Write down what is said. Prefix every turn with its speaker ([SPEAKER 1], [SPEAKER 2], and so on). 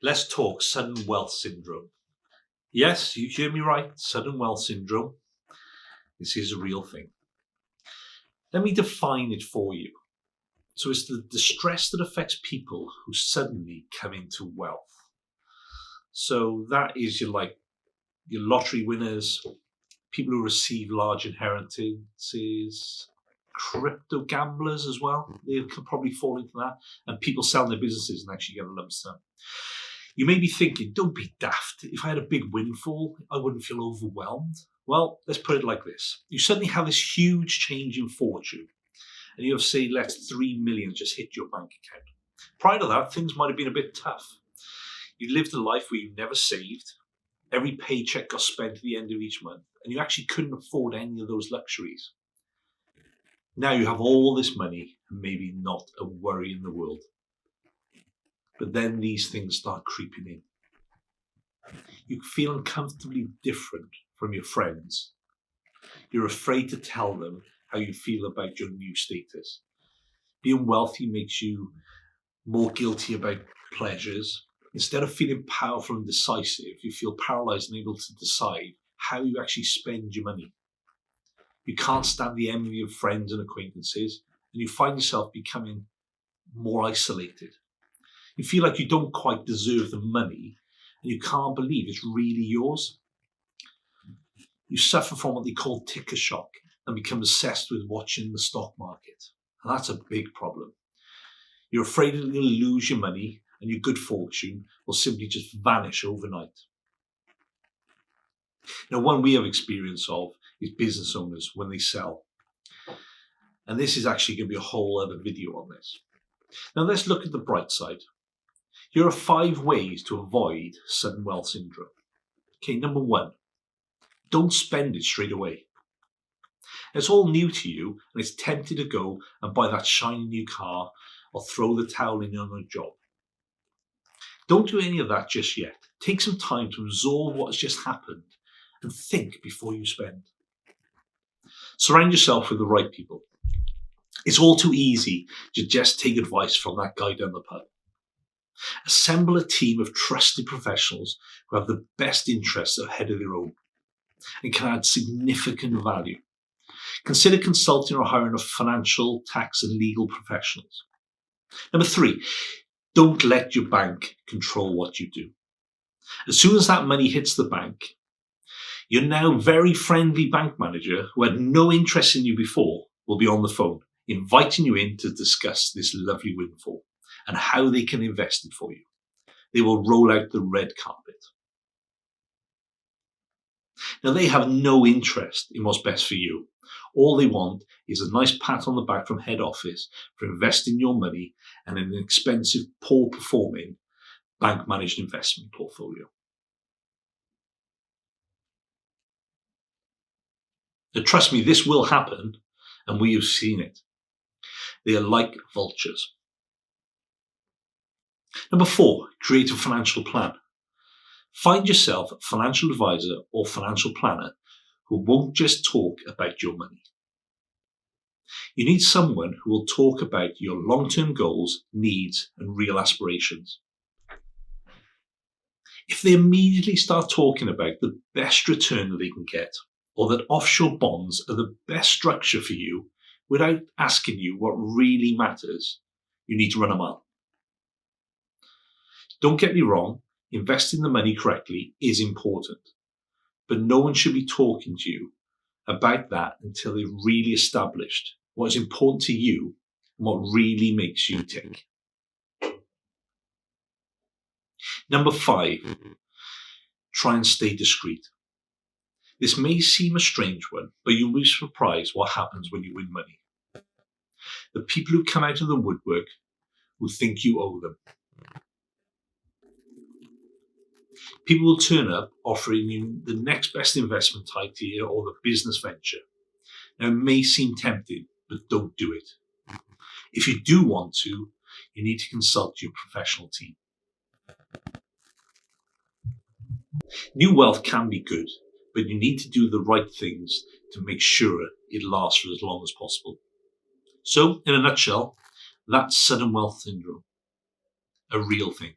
[SPEAKER 1] Let's talk sudden wealth syndrome. Yes, you hear me right, sudden wealth syndrome. This is a real thing. Let me define it for you. So it's the distress that affects people who suddenly come into wealth. So that is your lottery winners, people who receive large inheritances, crypto gamblers as well. They could probably fall into that, and people selling their businesses and actually get a lump sum. You may be thinking, don't be daft. If I had a big windfall, I wouldn't feel overwhelmed. Well, let's put it like this. You suddenly have this huge change in fortune, and you have, say, let 3 million just hit your bank account. Prior to that, things might have been a bit tough. You lived a life where you never saved. Every paycheck got spent at the end of each month, and you actually couldn't afford any of those luxuries. Now you have all this money and maybe not a worry in the world. But then these things start creeping in. You feel uncomfortably different from your friends. You're afraid to tell them how you feel about your new status. Being wealthy makes you more guilty about pleasures. Instead of feeling powerful and decisive, you feel paralyzed and able to decide how you actually spend your money. You can't stand the envy of friends and acquaintances, and you find yourself becoming more isolated. You feel like you don't quite deserve the money, and you can't believe it's really yours. You suffer from what they call ticker shock and become obsessed with watching the stock market. And that's a big problem. You're afraid that you'll lose your money and your good fortune will simply just vanish overnight. Now, one we have experience of is business owners when they sell. And this is actually going to be a whole other video on this. Now, let's look at the bright side. Here are 5 ways to avoid sudden wealth syndrome. Okay, number 1, don't spend it straight away. It's all new to you and it's tempting to go and buy that shiny new car or throw the towel in on a job. Don't do any of that just yet. Take some time to absorb what has just happened and think before you spend. Surround yourself with the right people. It's all too easy to just take advice from that guy down the pub. Assemble a team of trusted professionals who have the best interests ahead of their own and can add significant value. Consider consulting or hiring of financial, tax and legal professionals. Number 3, don't let your bank control what you do. As soon as that money hits the bank, your now very friendly bank manager, who had no interest in you before, will be on the phone, inviting you in to discuss this lovely windfall and how they can invest it for you. They will roll out the red carpet. Now, they have no interest in what's best for you. All they want is a nice pat on the back from head office for investing your money in an expensive, poor-performing, bank-managed investment portfolio. Now, trust me, this will happen, and we have seen it. They are like vultures. Number 4, create a financial plan. Find yourself a financial advisor or financial planner who won't just talk about your money. You need someone who will talk about your long-term goals, needs, and real aspirations. If they immediately start talking about the best return that they can get, or that offshore bonds are the best structure for you without asking you what really matters, you need to run a mile. Don't get me wrong, investing the money correctly is important, but no one should be talking to you about that until they've really established what is important to you and what really makes you tick. Number 5, try and stay discreet. This may seem a strange one, but you'll be surprised what happens when you win money. The people who come out of the woodwork will think you owe them. People will turn up offering you the next best investment idea or the business venture. Now, it may seem tempting, but don't do it. If you do want to, you need to consult your professional team. New wealth can be good, but you need to do the right things to make sure it lasts for as long as possible. So, in a nutshell, that's sudden wealth syndrome, a real thing.